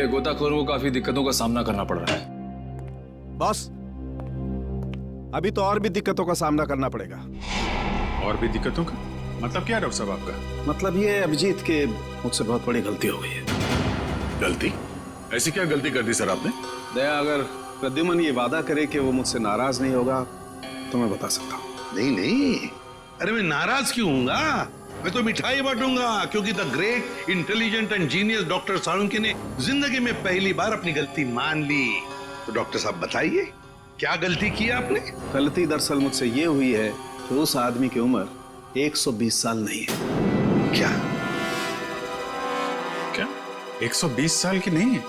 गोताखोरों को काफी दिक्कतों का सामना करना पड़ रहा है। बॉस, अभी तो और भी दिक्कतों का सामना करना पड़ेगा। और भी दिक्कतों का मतलब क्या डॉक्टर साहब आपका? मतलब ये अभिजीत के मुझसे बहुत बड़ी गलती हो गई है। गलती? ऐसी क्या गलती कर दी सर आपने? दया, अगर प्रद्युमन ये वादा करे कि वो मुझसे नाराज नहीं होगा तो मैं बता सकता हूँ। नहीं नहीं, अरे मैं नाराज क्यों हूँगा? मैं तो मिठाई बांटूंगा, क्योंकि the great intelligent and genius doctor Salunkhe ने जिंदगी में पहली बार अपनी गलती मान ली। तो डॉक्टर साहब बताइए, क्या गलती की आपने? गलती दरअसल मुझसे ये हुई है कि उस आदमी की उम्र 120 साल नहीं है। क्या? क्या 120 साल की नहीं है?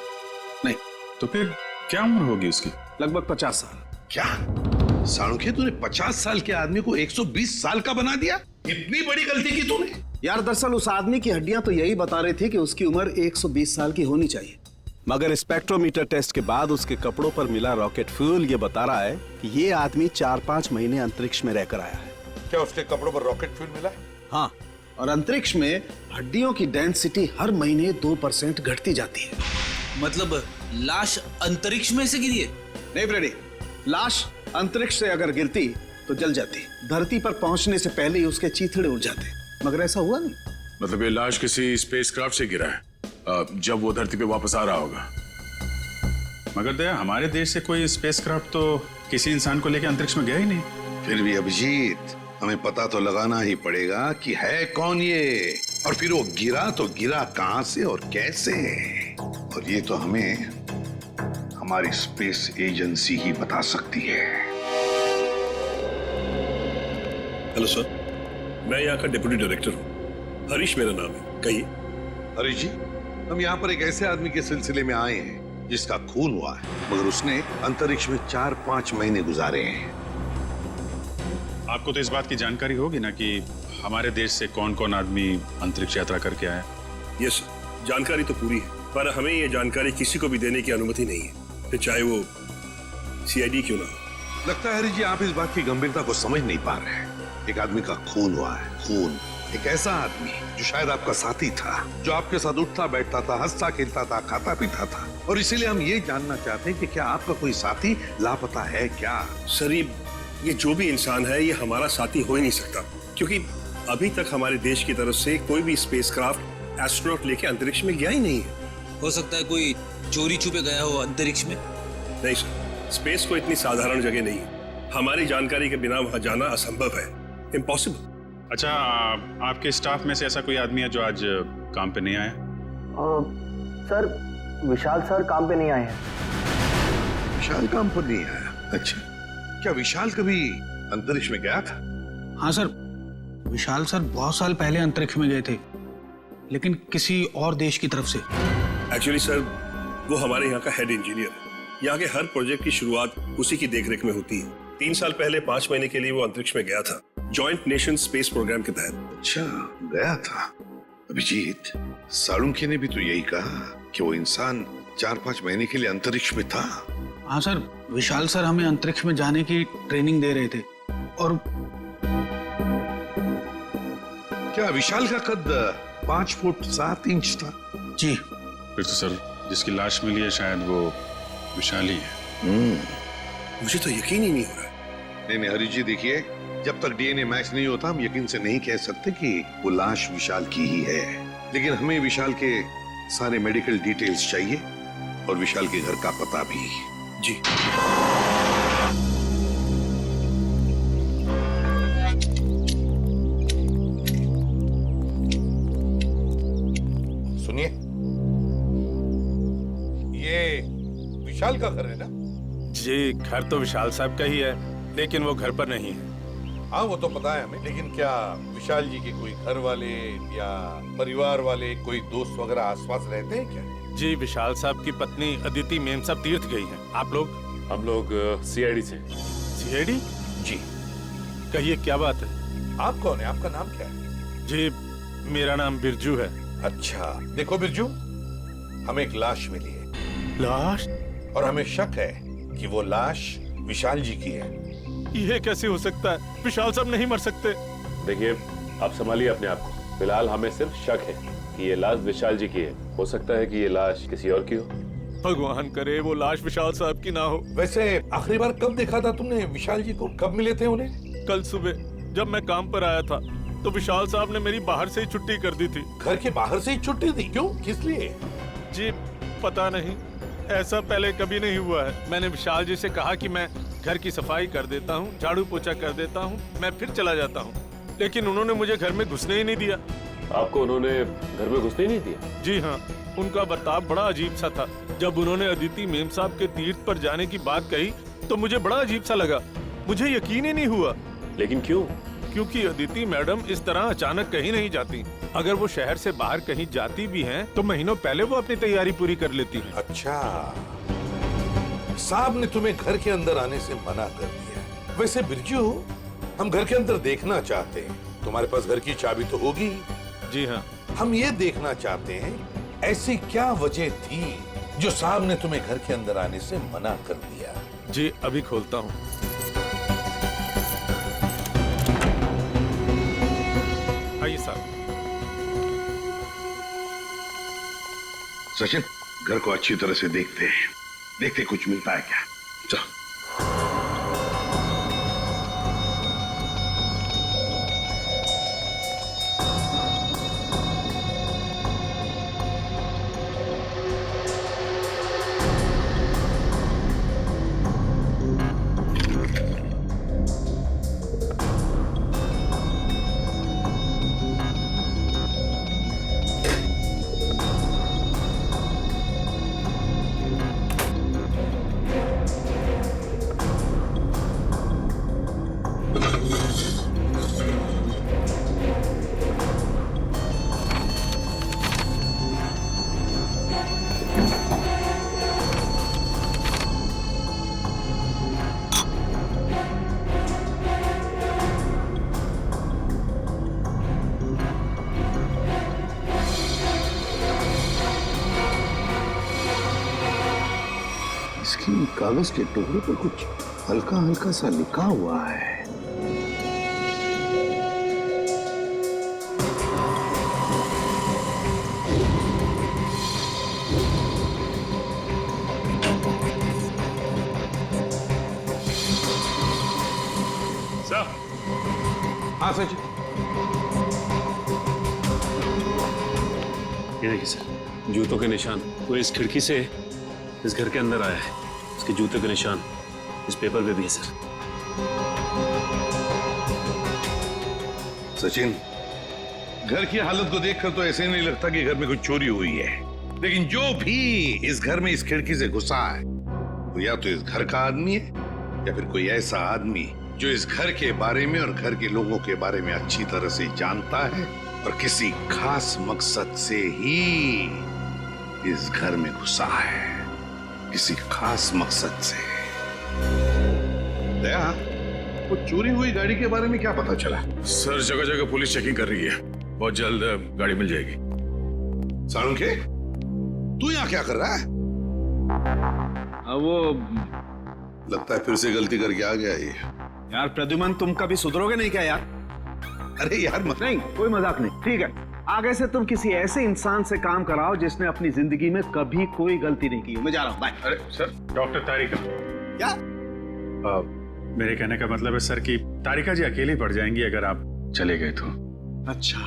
नहीं। तो फिर क्या उम्र होगी उसकी? लगभग 50 साल। क्या साळुंखे, तूने 50 साल के आदमी को 120 साल का बना दिया? इतनी बड़ी गलती की तूने? यार, दरअसल उस आदमी की हड्डियां तो यही बता रही थी कि उसकी उम्र 120 साल की होनी चाहिए, मगर स्पेक्ट्रोमीटर टेस्ट के बाद उसके कपड़ों पर मिला रॉकेट फ्यूल ये बता रहा है कि ये आदमी 4-5 महीने अंतरिक्ष में रहकर आया है। क्या उसके कपड़ों पर रॉकेट फ्यूल मिला? हाँ, और अंतरिक्ष में हड्डियों की डेंसिटी हर महीने 2% घटती जाती है। मतलब लाश अंतरिक्ष में से गिरी है? नहीं फ्रेडी, लाश अंतरिक्ष से अगर गिरती तो जल जाती, धरती पर पहुंचने से पहले ही उसके चीथड़े उड़ जाते, मगर ऐसा हुआ नहीं। मतलब ये लाश किसी स्पेसक्राफ्ट से गिरा है जब वो धरती पे वापस आ रहा होगा। मगर दया, हमारे देश से कोई स्पेसक्राफ्ट तो किसी इंसान को लेकर अंतरिक्ष में गया ही नहीं। फिर भी अभिजीत, हमें पता तो लगाना ही पड़ेगा कि है कौन ये, और फिर वो गिरा तो गिरा कहां से और कैसे, और ये तो हमें हमारी स्पेस एजेंसी ही बता सकती है। हेलो सर, मैं यहाँ का डिप्टी डायरेक्टर हूँ, हरीश मेरा नाम है। कहिए। हरीश जी, हम यहाँ पर एक ऐसे आदमी के सिलसिले में आए हैं जिसका खून हुआ है, मगर उसने अंतरिक्ष में 4-5 महीने गुजारे हैं। आपको तो इस बात की जानकारी होगी ना कि हमारे देश से कौन कौन आदमी अंतरिक्ष यात्रा करके आया? यस, जानकारी तो पूरी है, पर हमें ये जानकारी किसी को भी देने की अनुमति नहीं है, फिर चाहे वो सीआईडी क्यों ना हो। लगता है हरीश जी, आप इस बात की गंभीरता को समझ नहीं पा रहे हैं। एक आदमी का खून हुआ है, खून। एक ऐसा आदमी जो शायद आपका साथी था, जो आपके साथ उठता बैठता था, हंसता खेलता था, खाता पीता था, और इसीलिए हम ये जानना चाहते हैं कि क्या आपका कोई साथी लापता है क्या? सर, ये जो भी इंसान है ये हमारा साथी हो ही नहीं सकता, क्योंकि अभी तक हमारे देश की तरफ से कोई भी स्पेसक्राफ्ट एस्ट्रोनॉट लेके अंतरिक्ष में गया ही नहीं है। हो सकता है कोई चोरी छुपे गया हो अंतरिक्ष में। नहीं सर, स्पेस को इतनी साधारण जगह नहीं है, हमारी जानकारी के बिना वहां जाना असंभव है, इम्पॉसिबल। अच्छा, आपके स्टाफ में से ऐसा कोई आदमी है जो आज काम पे नहीं आया? सर, विशाल सर काम पे नहीं आए हैं। विशाल काम पर नहीं आया? अच्छा, क्या विशाल कभी अंतरिक्ष में गया था? हाँ सर, विशाल सर बहुत साल पहले अंतरिक्ष में गए थे, लेकिन किसी और देश की तरफ से। एक्चुअली सर, वो हमारे यहाँ का हेड इंजीनियर है। यहाँ के हर प्रोजेक्ट की शुरुआत उसी की देखरेख में होती है। 3 साल पहले 5 महीने के लिए वो अंतरिक्ष में गया था, जॉइंट नेशन स्पेस प्रोग्राम के तहत। अच्छा, गया था। अभिजीत, साळुंखे ने भी तो यही कहा कि वो इंसान 4-5 महीने के लिए अंतरिक्ष में था। हाँ सर, विशाल सर हमें अंतरिक्ष में जाने की ट्रेनिंग दे रहे थे। और क्या विशाल का कद 5 फुट 7 इंच था? जी। फिर तो सर, जिसकी लाश मिली है शायद वो विशाल ही है। मुझे तो यकीन ही नहीं हो रहा। नहीं हरीश जी, देखिए, जब तक डीएनए मैच नहीं होता हम यकीन से नहीं कह सकते कि वो लाश विशाल की ही है, लेकिन हमें विशाल के सारे मेडिकल डिटेल्स चाहिए और विशाल के घर का पता भी। जी। सुनिए, ये विशाल का घर है ना? जी, घर तो विशाल साहब का ही है, लेकिन वो घर पर नहीं है। हाँ, वो तो पता है हमें, लेकिन क्या विशाल जी के कोई घर वाले या परिवार वाले, कोई दोस्त वगैरह आसपास रहते हैं क्या? जी, विशाल साहब की पत्नी अदिति मेम साहब तीर्थ गई हैं। आप लोग? हम लोग सीआईडी से। सीआईडी? जी। कहिए, क्या बात है? आप कौन है? आपका नाम क्या है? जी, मेरा नाम बिरजू है। अच्छा, देखो बिरजू, हमें एक लाश मिली है। लाश? और हमें शक है कि वो लाश विशाल जी की है। ये कैसे हो सकता है? विशाल साहब नहीं मर सकते। देखिए, आप संभालिए अपने आप को। फिलहाल हमें सिर्फ शक है कि ये लाश विशाल जी की है। हो सकता है कि ये लाश किसी और की हो। भगवान करे वो लाश विशाल साहब की ना हो। वैसे आखिरी बार कब देखा था तुमने विशाल जी को? कब मिले थे उन्हें? कल सुबह जब मैं काम पर आया था तो विशाल साहब ने मेरी बाहर से ही छुट्टी कर दी थी। घर के बाहर से ही छुट्टी दी? क्यों, किस लिए? जी पता नहीं, ऐसा पहले कभी नहीं हुआ है। मैंने विशाल जी से कहा कि मैं घर की सफाई कर देता हूँ, झाड़ू पोछा कर देता हूँ, मैं फिर चला जाता हूँ, लेकिन उन्होंने मुझे घर में घुसने ही नहीं दिया। आपको उन्होंने घर में घुसने नहीं दिया? जी हाँ, उनका बर्ताव बड़ा अजीब सा था। जब उन्होंने अदिति मेम साहब के तीर्थ पर जाने की बात कही तो मुझे बड़ा अजीब सा लगा, मुझे यकीन ही नहीं हुआ। लेकिन क्यों? क्योंकि अदिति मैडम इस तरह अचानक कहीं नहीं जाती। अगर वो शहर से बाहर कहीं जाती भी हैं, तो महीनों पहले वो अपनी तैयारी पूरी कर लेती हैं। अच्छा, साहब ने तुम्हें घर के अंदर आने से मना कर दिया। वैसे बिरजू, हम घर के अंदर देखना चाहते हैं। तुम्हारे पास घर की चाबी तो होगी? जी हाँ। हम ये देखना चाहते हैं ऐसी क्या वजह थी जो साहब ने तुम्हें घर के अंदर आने से मना कर दिया। जी अभी खोलता हूँ। आइए साहब। सचिन, घर को अच्छी तरह से देखते हैं, देखते कुछ मिलता है क्या। चलो। कागज के टुकड़े पर कुछ हल्का हल्का सा लिखा हुआ है। सर। हाँ सच। ये देखिए सर, जूतों के निशान। वो इस खिड़की से इस घर के अंदर आया है। इसके जूते के निशान इस पेपर पे भी है सर। सचिन, घर की हालत को देखकर तो ऐसे नहीं लगता कि घर में कुछ चोरी हुई है, लेकिन जो भी इस घर में इस खिड़की से घुसा है तो या तो इस घर का आदमी है या फिर कोई ऐसा आदमी जो इस घर के बारे में और घर के लोगों के बारे में अच्छी तरह से जानता है और किसी खास मकसद से ही इस घर में घुसा है, किसी खास मकसद से। दया, वो चोरी हुई गाड़ी के बारे में क्या पता चला? सर, जगह जगह पुलिस चेकिंग कर रही है, बहुत जल्द गाड़ी मिल जाएगी। साळुंखे, तू यहाँ क्या कर रहा है? वो लगता है फिर से गलती करके आ गया ये। यार प्रद्युमन, तुम कभी सुधरोगे नहीं क्या यार? अरे यार मत। नहीं, कोई मजाक नहीं, ठीक है। आगे से तुम किसी ऐसे इंसान से काम कराओ जिसने अपनी जिंदगी में कभी कोई गलती नहीं की। मैं जा रहा हूँ, बाय। अरे सर, डॉक्टर तारिका। क्या? मेरे कहने का मतलब है सर कि तारिका जी अकेली पड़ जाएंगी अगर आप चले गए तो। अच्छा,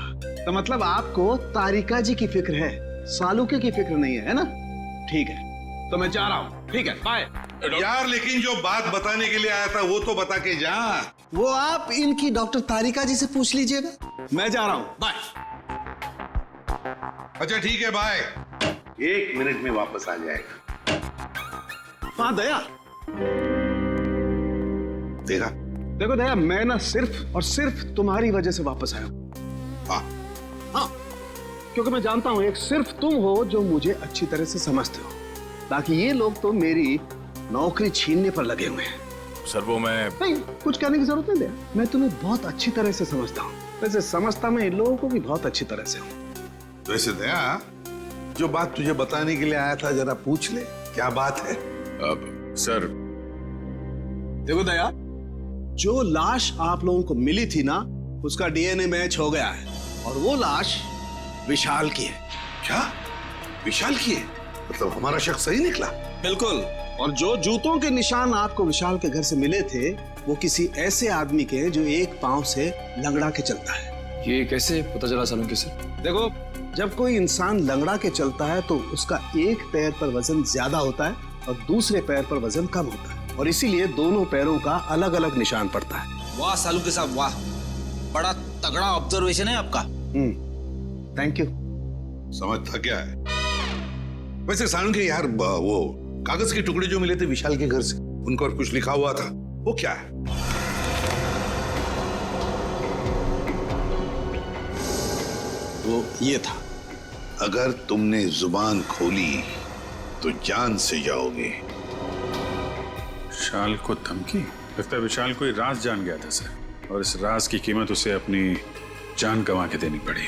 तो मतलब आपको तारिका जी की फिक्र है, सालुके की फिक्र नहीं है ना? ठीक है, तो मैं जा रहा हूँ। ठीक है, बाय। यार लेकिन जो बात बताने के लिए आया था वो तो बता के जा। वो आप इनकी डॉक्टर तारिका जी से पूछ लीजिएगा। मैं जा रहा हूँ, बाय। अच्छा ठीक है, बाय। 1 मिनट में वापस आ जाएगा। हाँ दया, देखा? देखो दया, मैं ना सिर्फ और सिर्फ तुम्हारी वजह से वापस आया हूं। हाँ हाँ, क्योंकि मैं जानता हूं एक सिर्फ तुम हो जो मुझे अच्छी तरह से समझते हो, बाकी ये लोग तो मेरी नौकरी छीनने पर लगे हुए हैं। सर वो मैं नहीं, कुछ कहने की जरूरत नहीं दया, मैं तुम्हें बहुत अच्छी तरह से समझता हूँ। वैसे समझता मैं इन लोगों को भी बहुत अच्छी तरह से हूँ। तो ऐसे दया, जो बात तुझे बताने के लिए आया था जरा पूछ ले, क्या बात है? सर देखो दया, जो लाश आप लोगों को मिली थी ना, उसका डीएनए मैच हो गया है और वो लाश विशाल की है। क्या? विशाल की है? मतलब हमारा शक सही निकला। बिल्कुल। और जो जूतों के निशान आपको विशाल के घर से मिले थे वो किसी ऐसे आदमी के हैं जो एक पांव से लंगड़ा के चलता है। ये कैसे पता चला सालुंके सर? देखो, जब कोई इंसान लंगड़ा के चलता है तो उसका एक पैर पर वजन ज्यादा होता है और दूसरे पैर पर वजन कम होता है, और इसीलिए दोनों पैरों का अलग अलग निशान पड़ता है। वाह सालुंके साहब वाह, बड़ा तगड़ा ऑब्जर्वेशन है आपका। Thank you. समझ था क्या है? वैसे सालुंके यार, वो कागज के टुकड़े जो मिले थे विशाल के घर से, उन पर कुछ लिखा हुआ था, वो क्या है? वो ये था, अगर तुमने जुबान खोली तो जान से जाओगे। विशाल को धमकी? लगता है विशाल कोई राज जान गया था सर, और इस राज की कीमत उसे अपनी जान गंवा के देनी पड़ी।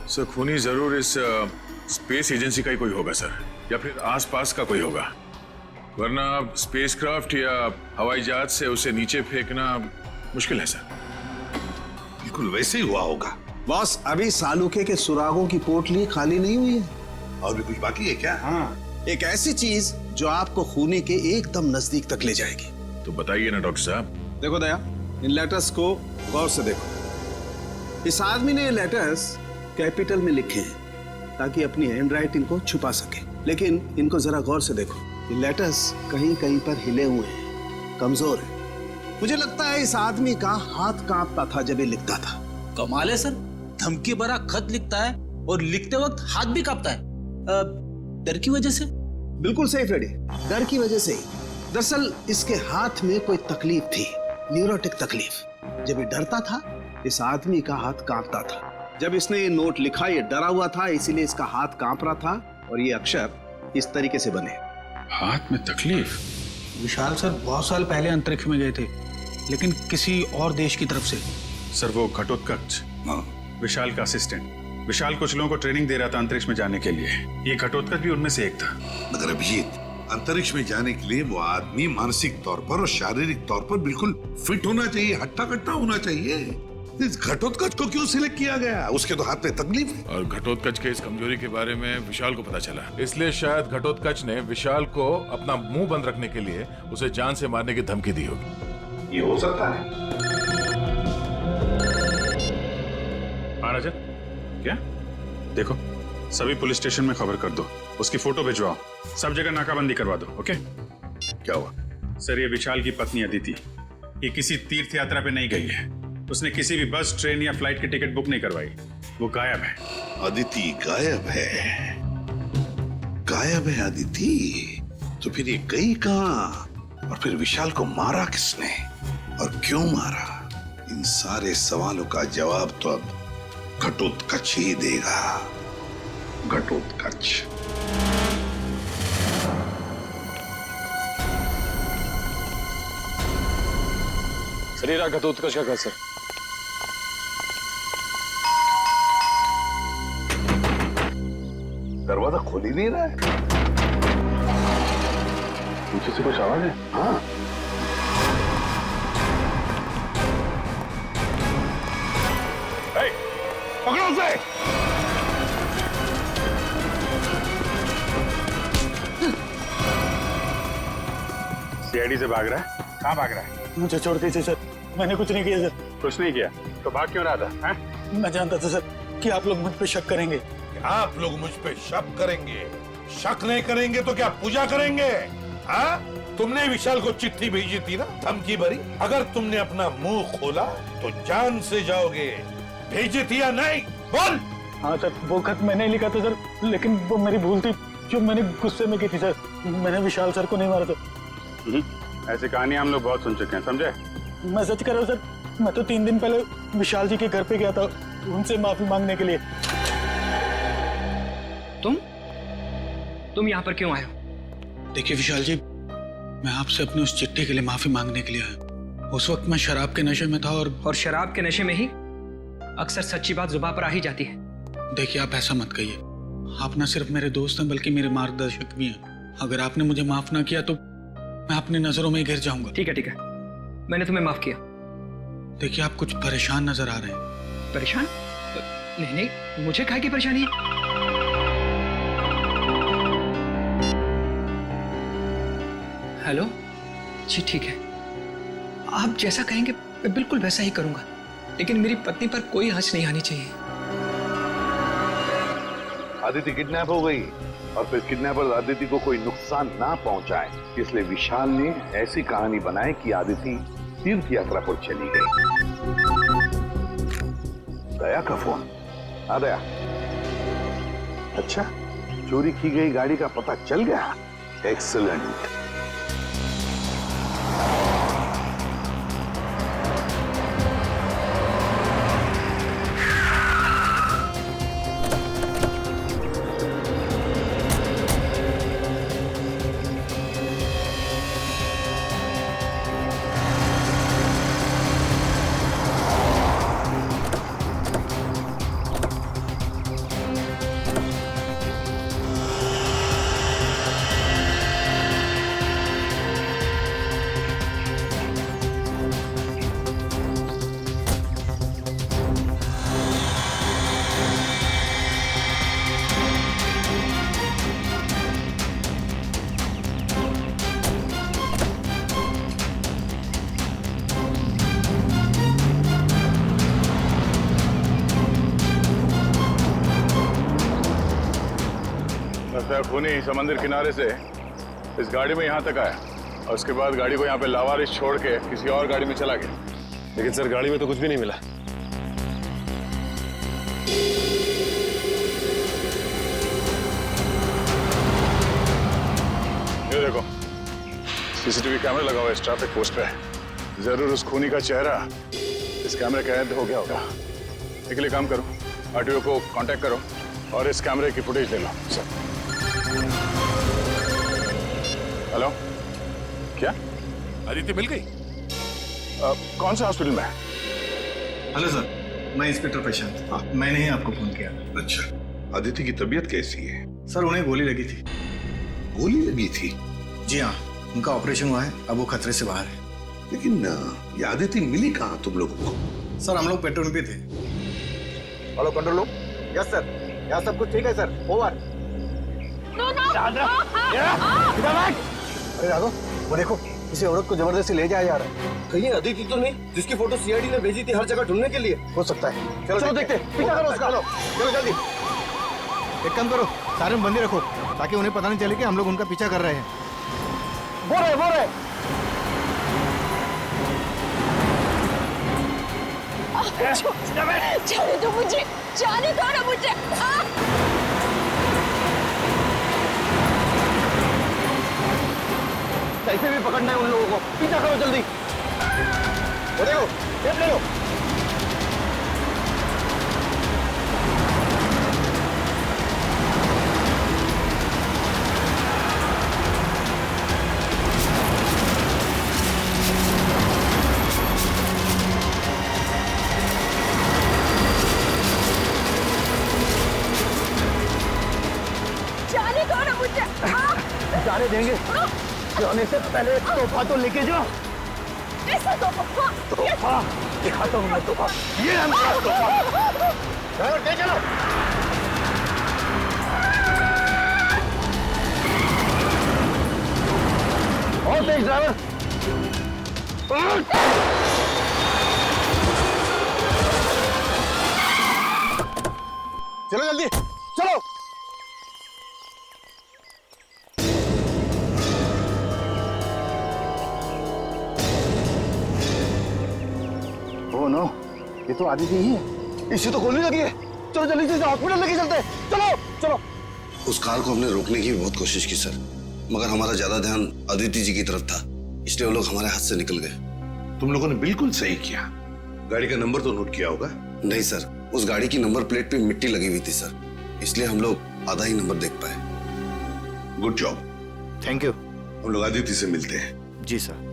सर खूनी जरूर इस स्पेस एजेंसी का ही कोई होगा सर, या फिर आसपास का कोई होगा, वरना स्पेसक्राफ्ट या हवाई जहाज से उसे नीचे फेंकना मुश्किल है सर। बिल्कुल वैसे ही हुआ होगा। बॉस, अभी सालुके के सुरागों की पोटली खाली नहीं हुई है। और भी कुछ बाकी है क्या? हाँ, एक ऐसी चीज जो आपको खूनी के एकदम नजदीक तक ले जाएगी। तो बताइए ना डॉक्टर साहब। देखो दया, इन लेटर्स को गौर से देखो। इस आदमी ने ये लेटर्स कैपिटल में लिखे हैं ताकि अपनी हैंडराइटिंग को छुपा सके, लेकिन इनको जरा गौर से देखो। ये लेटर्स कहीं कहीं पर हिले हुए हैं, कमजोर है। मुझे लगता है इस आदमी का हाथ कांपता था जब ये लिखता था। कमाल है सर, धमकी भरा खत लिखता है और लिखते वक्त हाथ भी कांपता है। डर की वजह से? बिल्कुल सही फ्रेडी, डर की वजह से ही। दरअसल इसके हाथ में कोई तकलीफ थी, न्यूरोटिक तकलीफ। जब ये डरता था इस आदमी का हाथ कांपता था। जब इसने ये नोट लिखा ये डरा हुआ था, इसीलिए इसका हाथ कांप रहा था और ये अक्षर इस तरीके से बने। हाथ में तकलीफ? विशाल सर बहुत साल पहले अंतरिक्ष में गए थे, लेकिन किसी और देश की तरफ से। सर वो घटोत्कच, विशाल का असिस्टेंट, विशाल कुछ लोगों को ट्रेनिंग दे रहा था अंतरिक्ष में जाने के लिए। ये घटोत्कच भी उनमें से एक था। मगर अभिजीत, अंतरिक्ष में जाने के लिए वो आदमी मानसिक तौर पर और शारीरिक तौर पर बिल्कुल फिट होना चाहिए, हट्टा कट्टा होना चाहिए। इस घटोत्कच को क्यों सिलेक्ट किया गया? उसके तो हाथ में तकलीफ है। और घटोत्कच के इस कमजोरी के बारे में विशाल को पता चला, इसलिए शायद घटोत्कच ने विशाल को अपना मुंह बंद रखने के लिए उसे जान से मारने की धमकी दी होगी। ये हो सकता है। महाराजन, क्या? देखो, सभी पुलिस स्टेशन में खबर कर दो, उसकी फोटो भिजवाओ, सब जगह नाकाबंदी करवा दो। ओके? क्या हुआ? सर ये विशाल की पत्नी अदिति, ये किसी तीर्थ यात्रा पे नहीं गई है। उसने किसी भी बस, ट्रेन या फ्लाइट की टिकट बुक नहीं करवाई। वो गायब है। अदिति गायब है? गायब है अदिति? तो फिर ये गई कहाँ? और फिर विशाल को मारा किसने और क्यों मारा? इन सारे सवालों का जवाब तो अब घटोत्कच ही देगा। घटोत्कच। शरीरा घटोत्कच का सर। दरवाजा खोल ही नहीं रहा है। पीछे से कुछ आवाज है? हाँ। पकड़ो उसे। सीआईडी से भाग रहा है? कहाँ भाग रहा है? मुझे छोड़ दीजिए सर, मैंने कुछ नहीं किया सर। कुछ नहीं किया तो भाग क्यों रहा था? हैं? मैं जानता था सर कि आप लोग मुझ पे शक करेंगे। आप लोग मुझ पे शक करेंगे? शक नहीं करेंगे तो क्या पूजा करेंगे? हाँ? तुमने विशाल को चिट्ठी भेजी थी ना, धमकी भरी। अगर तुमने अपना मुंह खोला तो जान से जाओगे। भेजी थी या नहीं? बोल। हाँ सर, वो खत मैंने लिखा था सर, लेकिन वो मेरी भूल थी जो मैंने गुस्से में की थी सर। मैंने विशाल सर को नहीं मारा सर। ऐसी कहानी हम लोग बहुत सुन चुके हैं, समझे? मैं सच कह रहा हूँ सर, मैं तो 3 दिन पहले विशाल जी के घर पे गया था उनसे माफी मांगने के लिए। तुम यहाँ पर क्यों आए हो? देखिए विशाल जी, मैं आपसे अपनी उस चिट्ठी के लिए माफी मांगने के लिए आया। उस वक्त मैं शराब के नशे में था और शराब के नशे में ही अक्सर सच्ची बात जुबान पर आ ही जाती है। देखिए आप ऐसा मत कहिए, आप न सिर्फ मेरे दोस्त हैं बल्कि मेरे मार्गदर्शक भी हैं। अगर आपने मुझे माफ ना किया तो मैं अपनी नजरों में गिर जाऊंगा। ठीक है, मैंने तुम्हें माफ किया। देखिए आप कुछ परेशान नजर आ रहे हैं। परेशान? नहीं, मुझे काहे की परेशानी है? हेलो जी, ठीक है, आप जैसा कहेंगे मैं बिल्कुल वैसा ही करूंगा, लेकिन मेरी पत्नी पर कोई आंच नहीं आनी चाहिए। आदिति किडनैप हो गई और फिर किडनैपर आदिति को कोई नुकसान ना पहुंचाए, इसलिए विशाल ने ऐसी कहानी बनाई कि आदिति तीर्थ यात्रा पर चली गई। दया का फोन आ गया। अच्छा, चोरी की गई गाड़ी का पता चल गया। एक्सीलेंट। खूनी समंदर किनारे से इस गाड़ी में यहाँ तक आया और उसके बाद गाड़ी को यहाँ पे लावारिस छोड़ के किसी और गाड़ी में चला गया। लेकिन सर गाड़ी में तो कुछ भी नहीं मिला। ये देखो, सीसीटीवी कैमरा लगा हुआ है इस ट्रैफिक पोस्ट पे। जरूर उस खूनी का चेहरा इस कैमरे कैद हो गया होगा। एक लिए काम करो, आरटीओ को कांटेक्ट करो और इस कैमरे की फुटेज ले लो। सर हेलो, क्या आदिति मिल गई? कौन सा हॉस्पिटल में? हेलो सर, मैं इंस्पेक्टर प्रशांत। हाँ, मैंने ही आपको फोन किया। अच्छा, आदिति की तबीयत कैसी है? सर, उन्हें गोली लगी थी। गोली लगी थी? जी हाँ, उनका ऑपरेशन हुआ है, अब वो खतरे से बाहर है। लेकिन ये आदिति मिली कहाँ तुम लोगों को? सर, हम लोग पेट्रोल पे थे। Hello control room. Yes sir, यहाँ सब कुछ ठीक है सर। ओवर। अरे राघव, वो देखो, किसी औरत को जबरदस्ती ले जाया जा रहा है। कहीं अदिति तो नहीं जिसकी फोटो सीआईडी ने भेजी थी हर जगह ढूंढने के लिए? हो सकता है। चलो देखते हैं। पीछा करो उसका। चलो जल्दी। एक काम करो, सायरन बंद ही रखो ताकि उन्हें पता नहीं चले कि हम लोग उनका पीछा कर रहे हैं। बोल रहे जाने दो मुझे, जाने दो ना मुझे। कैसे भी पकड़ना है उन लोगों को। पीछा करो जल्दी। वो देखो, टेप ले लो। जाने दो ना मुझे। जाने देंगे? जाने से पहले तोहफा तो लेके जाओ। ऐसा तोहफा दिखाता हूँ मैं तोहफा। ये है मेरा तोहफा। ड्राइवर तेज चलो। और तेज ड्राइवर। चलो जल्दी, चलो। नो, ये तो आदिति ही है। इसे तो गोली लगी है। चलो जल्दी से हॉस्पिटल लेके चलते हैं। चलो चलो। उस कार को हमने रोकने की बहुत कोशिश की सर, मगर हमारा ज्यादा ध्यान अदिति जी की तरफ था, इसलिए वो लोग हमारे हाथ से निकल गए। तुम लोगों ने बिल्कुल सही किया। गाड़ी का नंबर तो नोट किया होगा? नहीं सर, उस गाड़ी की नंबर प्लेट पे मिट्टी लगी हुई थी सर, इसलिए हम लोग आधा ही नंबर देख पाए। Good job. Thank you. हम लोग आदिति से मिलते हैं। जी सर।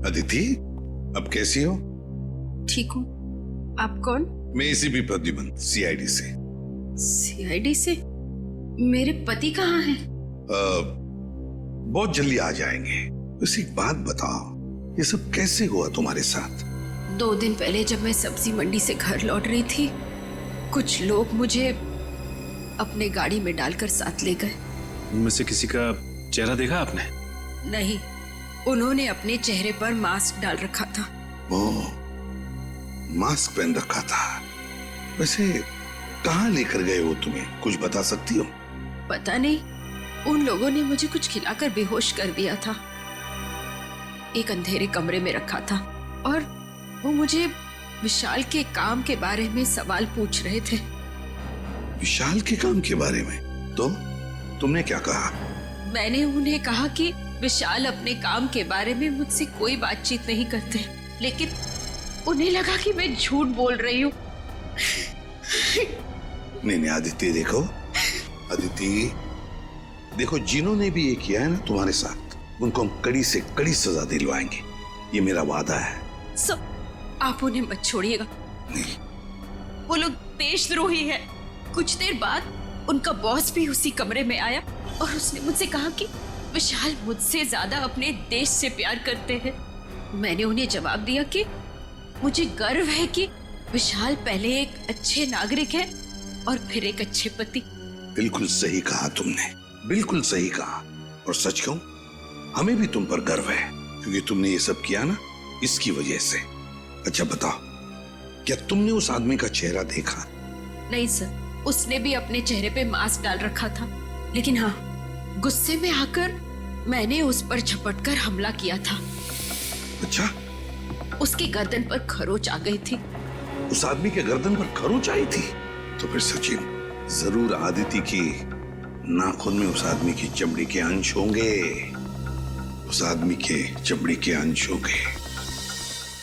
अदिति, अब कैसी हो? ठीक हूँ। आप कौन? मैं एसीपी प्रद्युमन, सीआईडी से। सीआईडी से? मेरे पति कहाँ हैं? बहुत जल्दी आ जाएंगे। बस एक बात बताओ, ये सब कैसे हुआ तुम्हारे साथ? 2 दिन पहले जब मैं सब्जी मंडी से घर लौट रही थी, कुछ लोग मुझे अपने गाड़ी में डालकर साथ ले गए। उनमें से किसी का चेहरा देखा आपने? नहीं, उन्होंने अपने चेहरे पर मास्क डाल रखा था। ओह, मास्क पहन रखा था। वैसे कहाँ लेकर गए वो तुम्हें, कुछ बता सकती हो? पता नहीं, उन लोगों ने मुझे कुछ खिलाकर बेहोश कर दिया था। एक अंधेरे कमरे में रखा था और वो मुझे विशाल के काम के बारे में सवाल पूछ रहे थे। विशाल के काम के बारे में? तो तुमने क्या कहा? मैंने उन्हें कहा कि विशाल अपने काम के बारे में मुझसे कोई बातचीत नहीं करते, लेकिन उन्हें लगा कि मैं झूठ बोल रही हूँ। नहीं आदित्य, देखो जिन्होंने भी ये किया है ना तुम्हारे साथ, उनको हम कड़ी से कड़ी सजा दिलवाएंगे, ये मेरा वादा है। आप उन्हें मत छोड़िएगा। नहीं, वो लोग देशद्रोही है। कुछ देर बाद उनका बॉस भी उसी कमरे में आया और उसने मुझसे कहा कि विशाल मुझसे ज्यादा अपने देश से प्यार करते हैं। मैंने उन्हें जवाब दिया कि मुझे गर्व है कि विशाल पहले एक अच्छे नागरिक है और फिर एक अच्छे पति। बिल्कुल सही कहा तुमने, बिल्कुल सही कहा। और सच कहूं, हमें भी तुम पर गर्व है, क्योंकि तुमने ये सब किया ना इसकी वजह से। अच्छा बताओ, क्या तुमने उस आदमी का चेहरा देखा? नहीं सर, उसने भी अपने चेहरे पे मास्क डाल रखा था, लेकिन हाँ, गुस्से में आकर मैंने उस पर झपटकर हमला किया था। अच्छा? उसकी गर्दन पर खरोच आ गई थी। उस आदमी के गर्दन पर खरोच आई थी? तो फिर सचिन, जरूर आदिति की नाखून में उस आदमी की चमड़ी के अंश होंगे, उस आदमी के चमड़ी के अंश होंगे।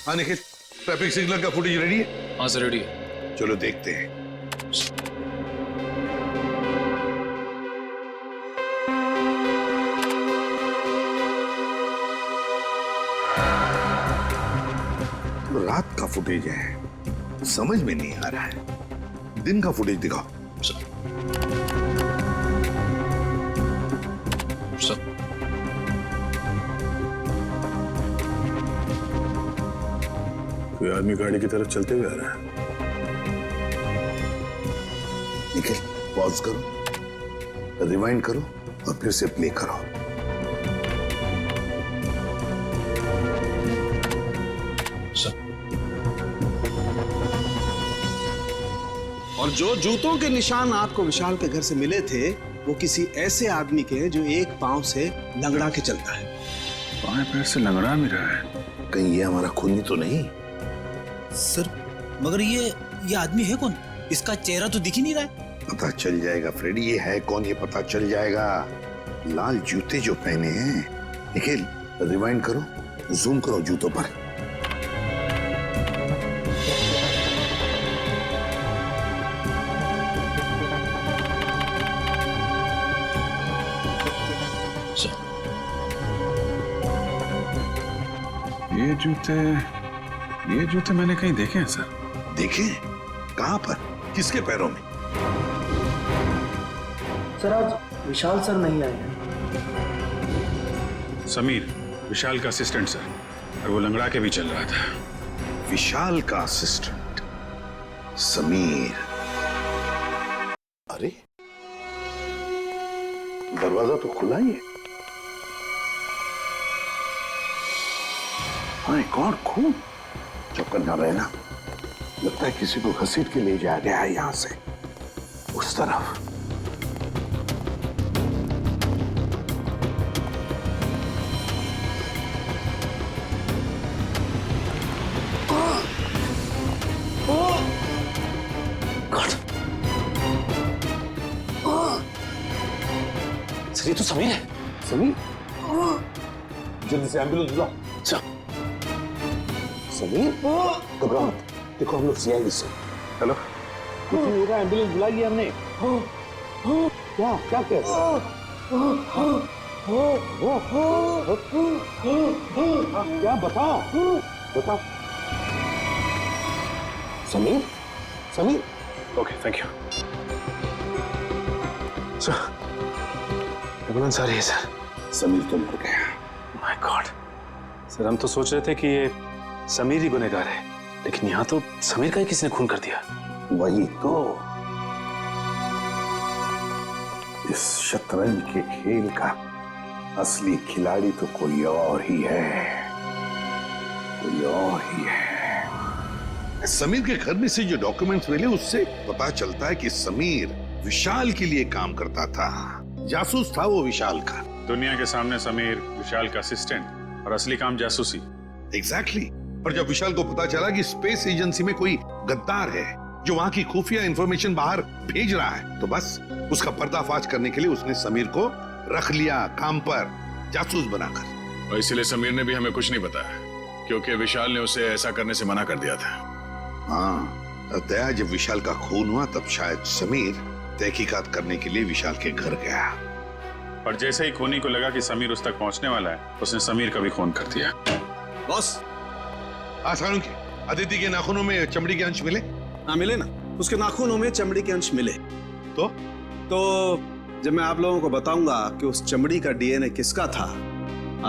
हाँ निखिल, ट्रैफिक सिग्नल का फुटेज रेडी है? हाँ सर, रेडी है। चलो देखते हैं। तो रात का फुटेज है, समझ में नहीं आ रहा है। दिन का फुटेज दिखाओ। कोई आदमी गाड़ी की तरफ चलते हुए आ रहा है। निखिल, पॉज करो, रिवाइंड करो और फिर से प्ले करो। और जो जूतों के निशान आपको विशाल के घर से मिले थे, वो किसी ऐसे आदमी के हैं जो एक पांव से लंगड़ा के चलता है। बाएं पैर से लंगड़ा भी रहा है। कहीं ये हमारा खूनी तो नहीं? सर, मगर ये आदमी है कौन? इसका चेहरा तो दिख ही नहीं रहा है। पता चल जाएगा फ्रेडी, ये है कौन ये पता चल जाएगा। लाल जूते जो पहने हैं। निखिल, रिवाइंड करो, जूम करो जूतों पर। ये जूते मैंने कहीं देखे हैं सर। देखे? कहां पर? किसके पैरों में? सर, आज विशाल सर नहीं आए हैं। समीर, विशाल का असिस्टेंट सर, और वो लंगड़ा के भी चल रहा था। विशाल का असिस्टेंट समीर। अरे, दरवाजा तो खुला ही है। हाँ, कौन खून? चुप करना रहना। लगता है किसी को घसीट के ले जाया गया है यहां से उस तरफ। सर, ये तो समीर है। समीर? जल्दी से एम्बुलेंस बुलाओ। समीर, घबराओ मत। देखो, हम लोग सीआईडी से। हेलो, कुछ नहीं होगा, एम्बुलेंस बुला लिया हमने। क्या क्या कह रहे हो? क्या बताओ, बताओ। Sameer, Sameer. Okay, thank you sir. Ambulance आ रही है सर। समीर तुम को गया। माय गॉड, सर हम तो सोच रहे थे कि ये समीर ही गुनहगार है, लेकिन यहाँ तो समीर का ही किसी ने खून कर दिया। वही तो, इस शतरंज के खेल का असली खिलाड़ी तो कोई और ही है, कोई और ही है। समीर के घर में से जो डॉक्यूमेंट्स मिले उससे पता चलता है कि समीर विशाल के लिए काम करता था, जासूस था वो विशाल का। दुनिया के सामने समीर विशाल का असिस्टेंट और असली काम जासूसी। एग्जैक्टली। पर जब विशाल को पता चला कि स्पेस एजेंसी में कोई गद्दार है जो वहां की खुफिया इंफॉर्मेशन बाहर भेज रहा है, तो बस उसका पर्दाफाश करने के लिए उसने समीर को रख लिया काम पर, जासूस बनाकर। और इसीलिए समीर ने भी हमें कुछ नहीं बताया, क्योंकि विशाल ने उसे ऐसा करने से मना कर दिया था। हाँ, तब दया जब विशाल का खून हुआ तब शायद समीर तहकीकात करने के लिए विशाल के घर गया। और जैसे ही खूनी को लगा कि समीर उस तक पहुंचने वाला है, उसने समीर का भी खून कर दिया। बॉस, आसानों के अदिति के नाखूनों में चमड़ी के अंश मिले? हाँ मिले ना, उसके नाखूनों में चमड़ी के अंश मिले। तो जब मैं आप लोगों को बताऊंगा कि उस चमड़ी का डीएनए किसका था,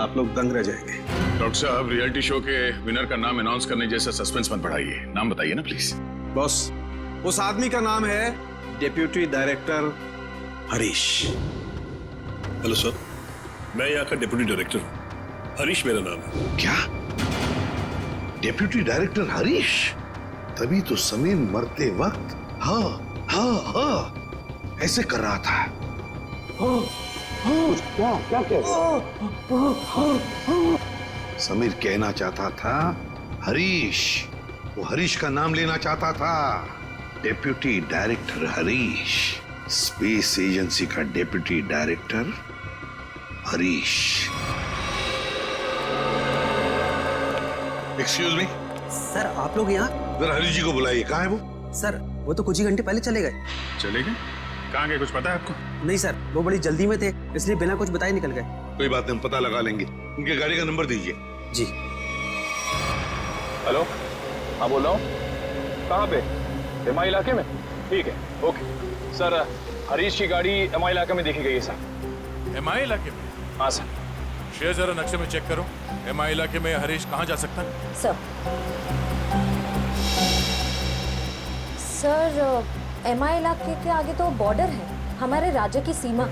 आप लोग दंग रह जाएंगे। डॉक्टर साहब, रियलिटी शो के विनर का नाम अनाउंस करने जैसा सस्पेंस मत बढ़ाइए, नाम बताइए ना प्लीज। बॉस, उस आदमी का नाम है deputy director Harish. Hello sir, मैं यहाँ का डिप्टी डायरेक्टर हूँ, हरीश मेरा नाम है। क्या? Deputy director Harish? तभी तो समीर मरते वक्त हाँ ऐसे कर रहा था। समीर कहना चाहता था हरीश, वो हरीश का नाम लेना चाहता था। Deputy director Harish, space agency का deputy director Harish. Excuse me sir, आप लोग यहाँ? जरा हरीश जी को बुलाइए। कहाँ है वो? सर, वो तो कुछ ही घंटे पहले चले गए। चले गए? कहाँ गए, कुछ पता है आपको? नहीं सर, वो बड़ी जल्दी में थे, इसलिए बिना कुछ बताए निकल गए। कोई बात नहीं, पता लगा लेंगे। उनके गाड़ी का नंबर दीजिए। जी। हेलो, हाँ बोल रहा हूँ। कहाँ पे? एमआई इलाके में? ठीक है, ओके सर। हरीश की गाड़ी एमआई इलाके में देखी गई है सर। एमआई इलाके में? हाँ सर। शेयर जरा नक्शे में चेक करो, एमआई इलाके में हरीश कहाँ जा सकता है? सर, एमआई इलाके के आगे तो बॉर्डर है, हमारे राज्य की सीमा,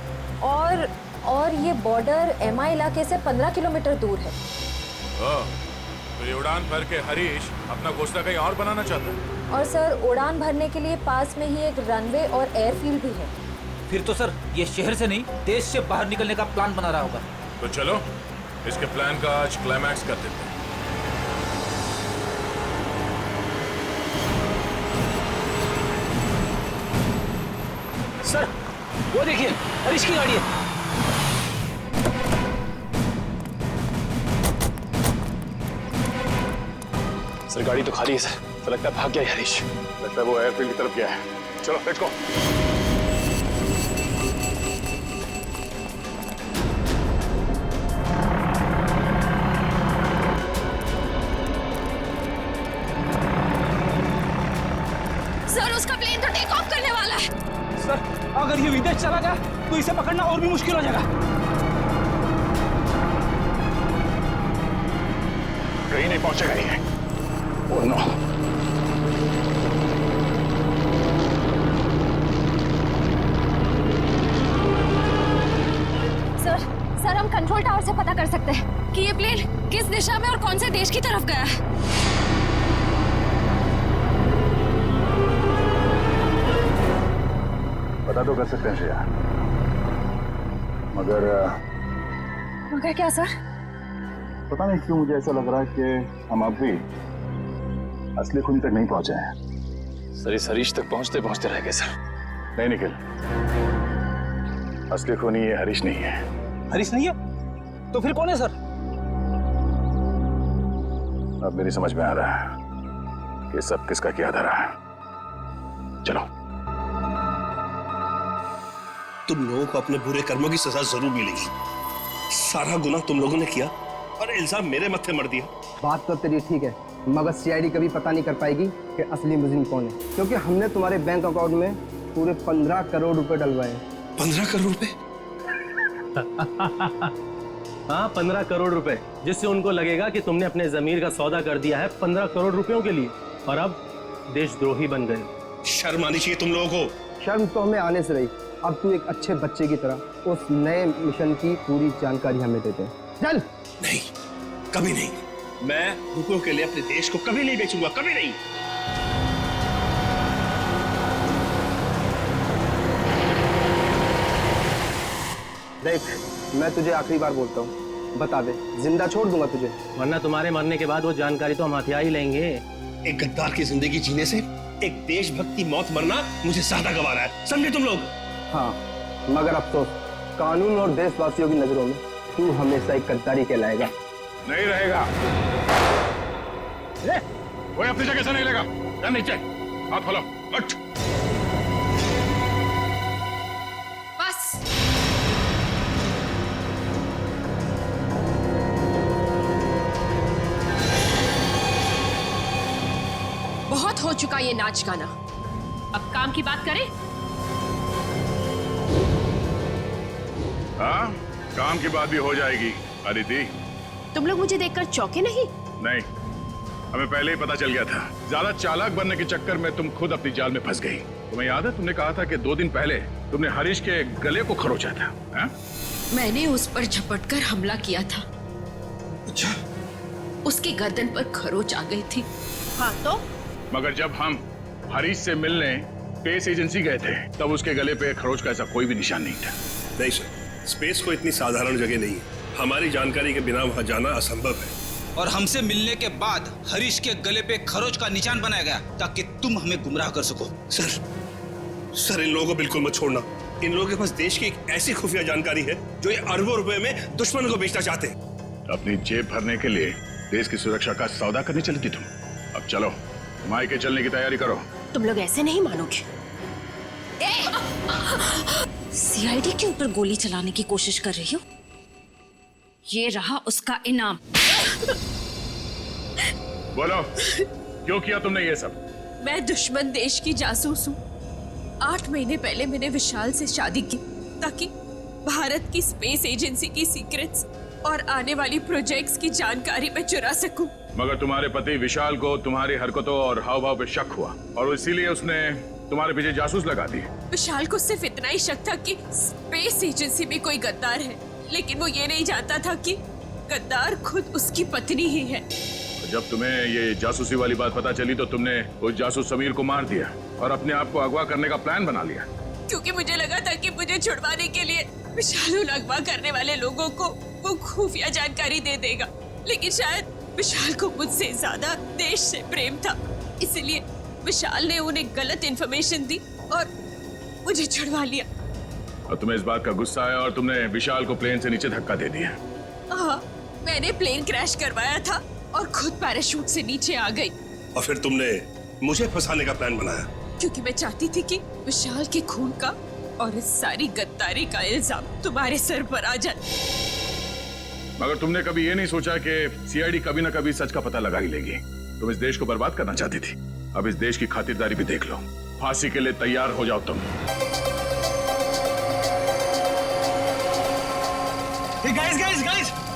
और ये बॉर्डर एमआई इलाके से 15 किलोमीटर दूर है। तो ये उड़ान भर के हरीश अपना घोंसला कहीं और बनाना चाहता है? और सर, उड़ान भरने के लिए पास में ही एक रनवे और एयरफील्ड भी है। फिर तो सर ये शहर से नहीं, देश से बाहर निकलने का प्लान बना रहा होगा। तो चलो इसके प्लान का आज क्लाइमैक्स कर देते हैं। सर, वो देखिए, हरीश की गाड़ी है। सर गाड़ी तो खाली है सर, तो लगता है भाग गया हरीश। लगता है वो एयरफील्ड की तरफ गया है। चलो लेट्स गो। सर, उसका प्लेन तो टेक ऑफ करने वाला है। सर, अगर ये विदेश चला गया तो इसे पकड़ना और भी मुश्किल हो जाएगा। कहीं नहीं पहुंचेगा ये। Oh no. सर, हम कंट्रोल टावर से पता कर सकते हैं कि ये प्लेन किस दिशा में और कौन से देश की तरफ गया है। पता तो कर सकते हैं श्रेया, मगर क्या सर? पता नहीं क्यों मुझे ऐसा लग रहा है कि हम अब भी असली खूनी तक नहीं पहुंचे हैं। सर, इस हरीश तक पहुंचते पहुंचते रह गए सर। नहीं निखिल, असली खूनी ये हरीश नहीं है। हरीश नहीं है? तो फिर कौन है सर? अब मेरी समझ में आ रहा है कि सब किसका किया धरा है। चलो। तुम लोगों को अपने बुरे कर्मों की सजा जरूर मिलेगी। सारा गुनाह तुम लोगों ने किया और इल्जाम मेरे मत्थे मर दिया। बात तो तेरी ठीक है, मगर सीआईडी कभी पता नहीं कर पाएगी कि असली मुजरिम कौन है, क्योंकि हमने तुम्हारे बैंक अकाउंट में पूरे 15 करोड़ रुपए डलवाए। 15 करोड़ रुपए? हाँ, 15 करोड़ रुपए, जिससे उनको लगेगा कि तुमने अपने जमीर का सौदा कर दिया है 15 करोड़ रुपयों के लिए, और अब देशद्रोही बन गए। शर्म आनी चाहिए तुम लोगों को। शर्म तो हमें आने से रही। अब तू एक अच्छे बच्चे की तरह उस नए मिशन की पूरी जानकारी हमें दे दे। चल। नहीं, कभी नहीं। मैं रुपयों के लिए अपने देश को कभी नहीं बेचूंगा, कभी नहीं। देख, मैं तुझे आखिरी बार बोलता हूँ, बता दे, जिंदा छोड़ दूंगा तुझे, वरना तुम्हारे मरने के बाद वो जानकारी तो हम हथिया ही लेंगे। एक गद्दार की जिंदगी जीने से एक देशभक्त की मौत मरना मुझे ज्यादा गवारा है, समझे तुम लोग? हाँ, मगर अफसोस, कानून और देशवासियों की नजरों में तू हमेशा एक गद्दारी कहलाएगा। नहीं रहेगा। कोई अपनी जगह से नहीं लेगा। क्या नीचे हाथ खोलो, उठ। बस। बहुत हो चुका ये नाच गाना, अब काम की बात करें। हाँ, काम की बात भी हो जाएगी। अदिति, तुम लोग मुझे देखकर चौंके नहीं? नहीं, हमें पहले ही पता चल गया था। ज्यादा चालाक बनने के चक्कर में तुम खुद अपनी जाल में फंस गई। तुम्हें याद है, तुमने कहा था कि 2 दिन पहले तुमने हरीश के गले को खरोचा था। हा? मैंने उस पर झपटकर हमला किया था। अच्छा? उसकी गर्दन पर खरोच आ गई थी। हाँ तो? मगर जब हम हरीश से मिलने स्पेस एजेंसी गए थे, तब उसके गले पे खरोच का ऐसा कोई भी निशान नहीं था। नहीं सर, स्पेस को इतनी साधारण जगह नहीं है। हमारी जानकारी के बिना वहां जाना असंभव है। और हमसे मिलने के बाद हरीश के गले पे खरोच का निशान बनाया गया ताकि तुम हमें गुमराह कर सको। सर इन लोगों को बिल्कुल मत छोड़ना। इन लोगों के पास देश की एक ऐसी खुफिया जानकारी है जो ये अरबों रुपए में दुश्मन को बेचना चाहते हैं। अपनी जेब भरने के लिए देश की सुरक्षा का सौदा करने चली थी तुम। अब चलो, मायके चलने की तैयारी करो। तुम लोग ऐसे नहीं मानोगे। सीआईडी के ऊपर गोली चलाने की कोशिश कर रही हो? ये रहा उसका इनाम। बोलो, क्यों किया तुमने ये सब? मैं दुश्मन देश की जासूस हूँ। 8 महीने पहले मैंने विशाल से शादी की ताकि भारत की स्पेस एजेंसी की सीक्रेट्स और आने वाली प्रोजेक्ट्स की जानकारी मैं चुरा सकूं। मगर तुम्हारे पति विशाल को तुम्हारी हरकतों और हाव भाव पे शक हुआ और इसीलिए उसने तुम्हारे पीछे जासूस लगा दी। विशाल को सिर्फ इतना ही शक था कि स्पेस एजेंसी में कोई गद्दार है, लेकिन वो ये नहीं जानता था कि गद्दार खुद उसकी पत्नी ही है। जब तुम्हें ये जासूसी वाली बात पता चली तो तुमने उस जासूस समीर को मार दिया और अपने आप को अगवा करने का प्लान बना लिया। क्योंकि मुझे लगा था कि मुझे छुड़वाने के लिए विशाल उन अगवा करने वाले लोगों को वो खुफिया जानकारी दे देगा, लेकिन शायद विशाल को मुझसे ज्यादा देश से प्रेम था, इसलिए विशाल ने उन्हें गलत इन्फॉर्मेशन दी और मुझे छुड़वा लिया। और तुम्हें इस बात का गुस्सा आया और तुमने विशाल को प्लेन से नीचे धक्का दे दिया। हाँ, मैंने प्लेन क्रैश करवाया था और खुद पैराशूट से नीचे आ गई। और फिर तुमने मुझे फंसाने का प्लान बनाया? क्योंकि मैं चाहती थी कि विशाल के खून का और इस सारी गद्दारी का इल्जाम तुम्हारे सर पर आ जाए। मगर तुमने कभी ये नहीं सोचा कि सीआईडी कभी ना कभी सच का पता लगा ही लेगी। तुम इस देश को बर्बाद करना चाहती थी, अब इस देश की खातिरदारी भी देख लो। फांसी के लिए तैयार हो जाओ तुम।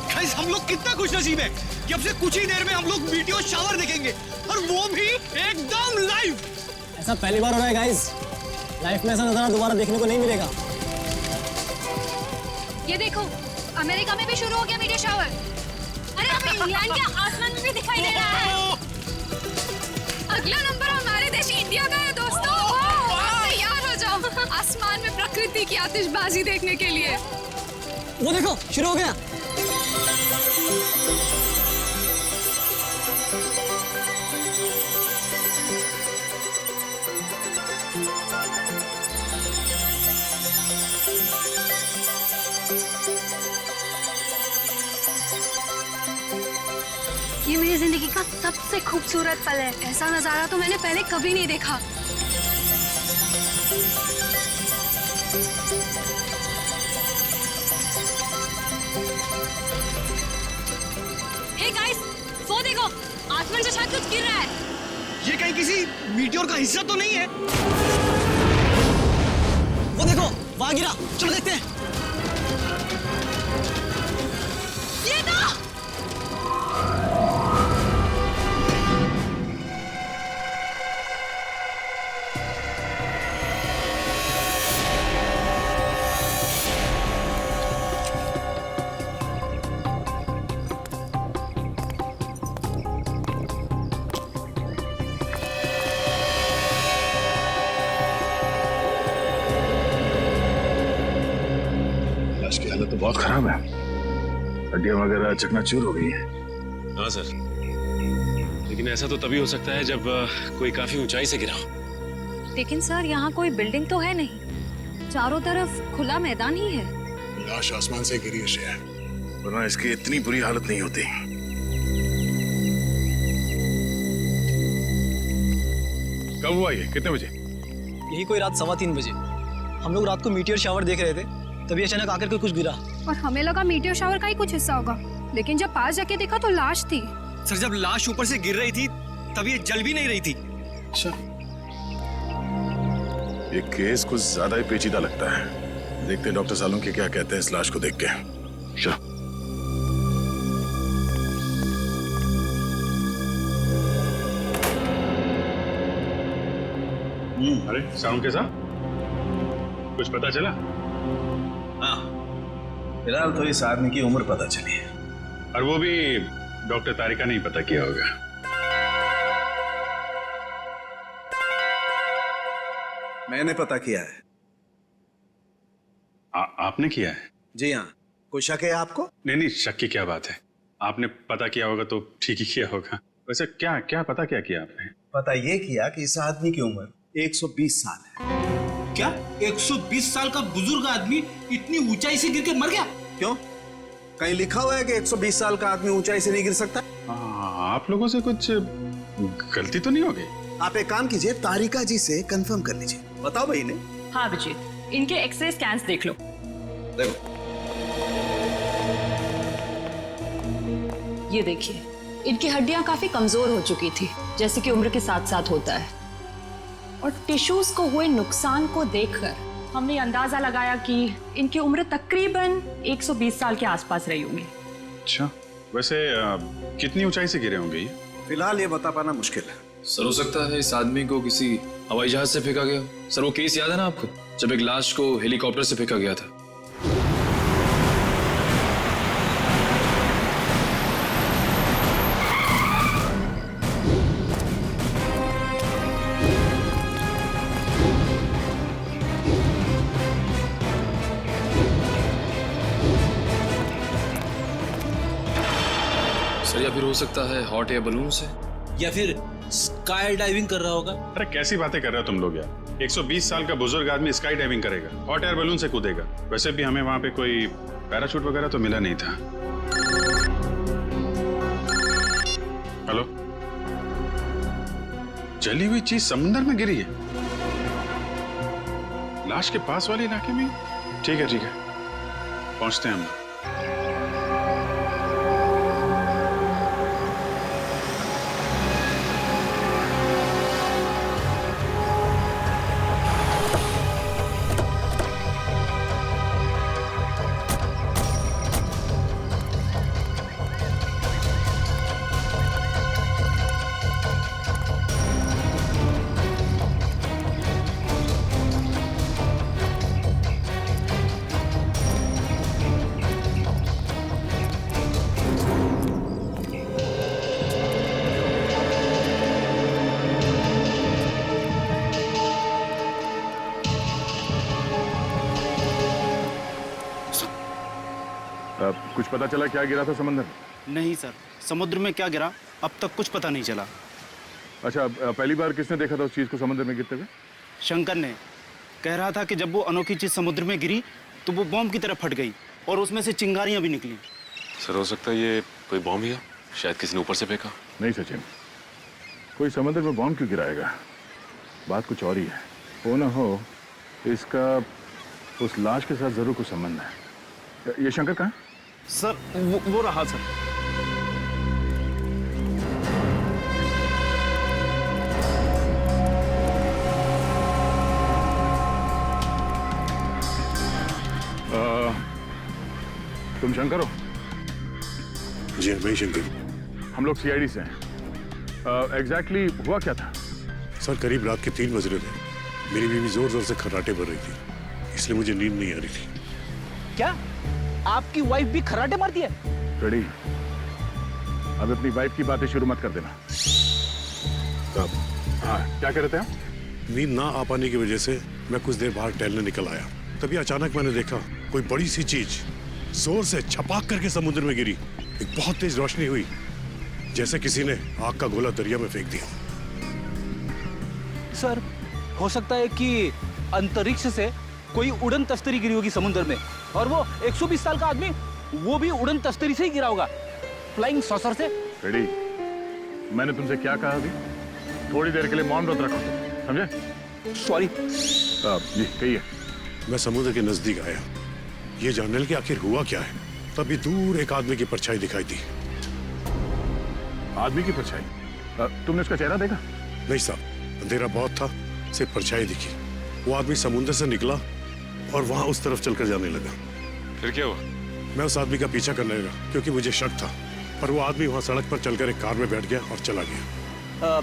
गाइस, हम लोग कितना खुशनसीब है कि अब से कुछ ही देर में हम लोग वीडियो शावर देखेंगे, और वो भी एकदम लाइव। ऐसा पहली बार हो रहा है गाइस, लाइफ में ऐसा नजारा दोबारा देखने को नहीं मिलेगा। ये देखो, अमेरिका में भी शुरू हो गया मीडिया शावर। अरे अब इंग्लैंड के आसमान में भी दिखाई दे रहा है। अगला नंबर हमारे देश इंडिया का है दोस्तों। तैयार हो जाओ आसमान में प्रकृति की आतिशबाजी देखने के लिए। वो देखो, शुरू हो गया। ये मेरी जिंदगी का सबसे खूबसूरत पल है। ऐसा नजारा तो मैंने पहले कभी नहीं देखा। हे गाइस, वो देखो, आसमान से शायद कुछ गिर रहा है। ये कहीं किसी मीटियोर का हिस्सा तो नहीं है? वो देखो, वहां गिरा, चलो देखते हैं। बहुत खराब है, हड्डियां वगैरह चकनाचूर हो गई है। हाँ सर, लेकिन ऐसा तो तभी हो सकता है जब कोई काफी ऊंचाई से गिरा हो। लेकिन सर यहाँ कोई बिल्डिंग तो है नहीं, चारों तरफ खुला मैदान ही है। लाश आसमान से गिरी है, वरना इसकी इतनी बुरी हालत नहीं होती। कब हुआ ये, कितने बजे? यही कोई रात 3:15 बजे। हम लोग रात को मीटियोर शावर देख रहे थे, तभी अचानक आकर के कुछ गिरा। और हमें लगा मीटियोर शावर का ही कुछ हिस्सा होगा, लेकिन जब पास जाके देखा तो लाश थी। सर जब लाश ऊपर से गिर रही थी तब ये जल भी नहीं रही थी। अच्छा, ये केस कुछ ज्यादा ही पेचीदा लगता है। देखते हैं डॉक्टर सालों के क्या कहते हैं इस लाश को देख के। चलो। अरे साउंड कैसा, कुछ पता चला? हाँ, फिलहाल तो इस आदमी की उम्र पता चली है, और वो भी डॉक्टर तारिका ने ही पता किया होगा। मैंने पता किया है। आपने किया है? जी हाँ। कोई शक है आपको? नहीं, शक की क्या बात है, आपने पता किया होगा तो ठीक ही किया होगा। वैसे क्या क्या पता क्या किया आपने? पता ये किया कि इस आदमी की उम्र 120 साल है। क्या 120 साल का बुजुर्ग आदमी इतनी ऊंचाई से गिर के मर गया? क्यों, कहीं लिखा हुआ है कि 120 साल का आदमी ऊंचाई से नहीं गिर सकता? आप लोगों से कुछ गलती तो नहीं हो गई? आप एक काम कीजिए, तारिका जी से कंफर्म कर लीजिए। बताओ भाई ने। हाँ अभिजीत, इनके एक्सरे स्कैन्स देख लो। देखो, ये देखिए, इनकी हड्डियां काफी कमजोर हो चुकी थी, जैसे कि उम्र के साथ साथ होता है। और टिश्यूज को हुए नुकसान को देखकर हमने अंदाजा लगाया कि इनकी उम्र तकरीबन 120 साल के आसपास रही होगी। अच्छा, वैसे कितनी ऊंचाई से गिरे होंगे ये? फिलहाल ये बता पाना मुश्किल है। सर हो सकता है इस आदमी को किसी हवाई जहाज से फेंका गया। सर वो केस याद है ना आपको, जब एक लाश को हेलीकॉप्टर से फेंका गया था? सर या फिर हो सकता है हॉट एयर बलून से, या फिर स्काई डाइविंग कर रहा होगा। अरे कैसी बातें कर रहे हो तुम लोग यार, 120 साल का बुजुर्ग आदमी स्काई डाइविंग करेगा, हॉट एयर बलून से कूदेगा? वैसे भी हमें वहां पे कोई पैराशूट वगैरह तो मिला नहीं था। हेलो, जली हुई चीज समुद्र में गिरी है, लाश के पास वाले इलाके में? ठीक है पहुंचते हैं हम। कुछ पता चला क्या गिरा था समुद्र में? नहीं सर, समुद्र में क्या गिरा अब तक कुछ पता नहीं चला। अच्छा, पहली बार किसने देखा था उस चीज को समुद्र में गिरते हुए? शंकर ने। कह रहा था कि जब वो अनोखी चीज समुद्र में गिरी तो वो बॉम्ब की तरह फट गई और उसमें से चिंगारियां भी निकली। सर हो सकता है ये कोई बॉम्ब ही है, शायद किसी ने ऊपर से फेंका। नहीं सचिन, कोई समुद्र में बॉम्ब क्यों गिराएगा? बात कुछ और ही है। हो ना हो इसका उस लाश के साथ जरूर कुछ संबंध है। ये शंकर कहाँ? सर वो रहा सर। तुम शंकर हो? जी मैं ही शंकर। हम लोग सीआईडी से हैं। एग्जैक्टली हुआ क्या था? सर करीब रात के 3 बज रहे थे, मेरी बीवी जोर जोर से खर्राटे भर रही थी, इसलिए मुझे नींद नहीं आ रही थी। क्या आपकी वाइफ भी खर्राटे मारती है? रेडी, अब अपनी वाइफ की बातें शुरू मत कर देना। हाँ, क्या कह रहे थे आप? नींद ना आ पाने की वजह से मैं कुछ देर बाहर टहलने निकल आया, तभी अचानक मैंने देखा कोई बड़ी सी चीज जोर से छपाक करके समुद्र में गिरी। एक बहुत तेज रोशनी हुई, जैसे किसी ने आग का गोला दरिया में फेंक दिया। सर, हो सकता है कि अंतरिक्ष से कोई उड़न तस्तरी गिरी होगी समुद्र में, और वो 120 साल का आदमी वो भी उड़न तस्तरी से ही गिरा होगा, फ्लाइंग सॉसर से। रेडी, मैंने तुमसे क्या कहा अभी? थोड़ी देर के लिए मौन व्रत रखो, समझे? सॉरी। जी कहिए। मैं समुद्र के नजदीक आया, ये जानने के आखिर हुआ क्या है। तभी दूर एक आदमी की परछाई दिखाई दी। आदमी की परछाई? तुमने उसका चेहरा देखा? नहीं साहब, अंधेरा बहुत था, सिर्फ परछाई दिखी। वो आदमी समुद्र से निकला और वहां उस तरफ चलकर जाने लगा। फिर क्या हुआ? मैं उस आदमी का पीछा करने लगा क्योंकि मुझे शक था, पर वो आदमी वहां सड़क पर चलकर एक कार में बैठ गया और चला गया।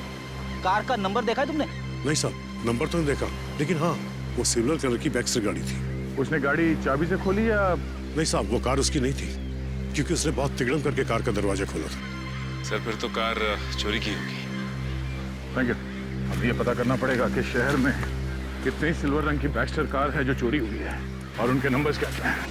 कार का नंबर देखा है तुमने? नहीं साहब, नंबर तो नहीं देखा, लेकिन हाँ, वो सिल्वर कलर की बैक्स्टर गाड़ी थी। उसने गाड़ी चाबी से खोली या? नहीं साहब, वो कार उसकी नहीं थी, क्योंकि उसने बहुत तिगड़म करके कार का दरवाजा खोला था। सर, फिर तो कार चोरी की होगी। Thank you. अब ये पता करना पड़ेगा कि शहर में कितनी सिल्वर रंग की बैक्स्टर कार है जो चोरी हुई है और उनके नंबर्स क्या हैं।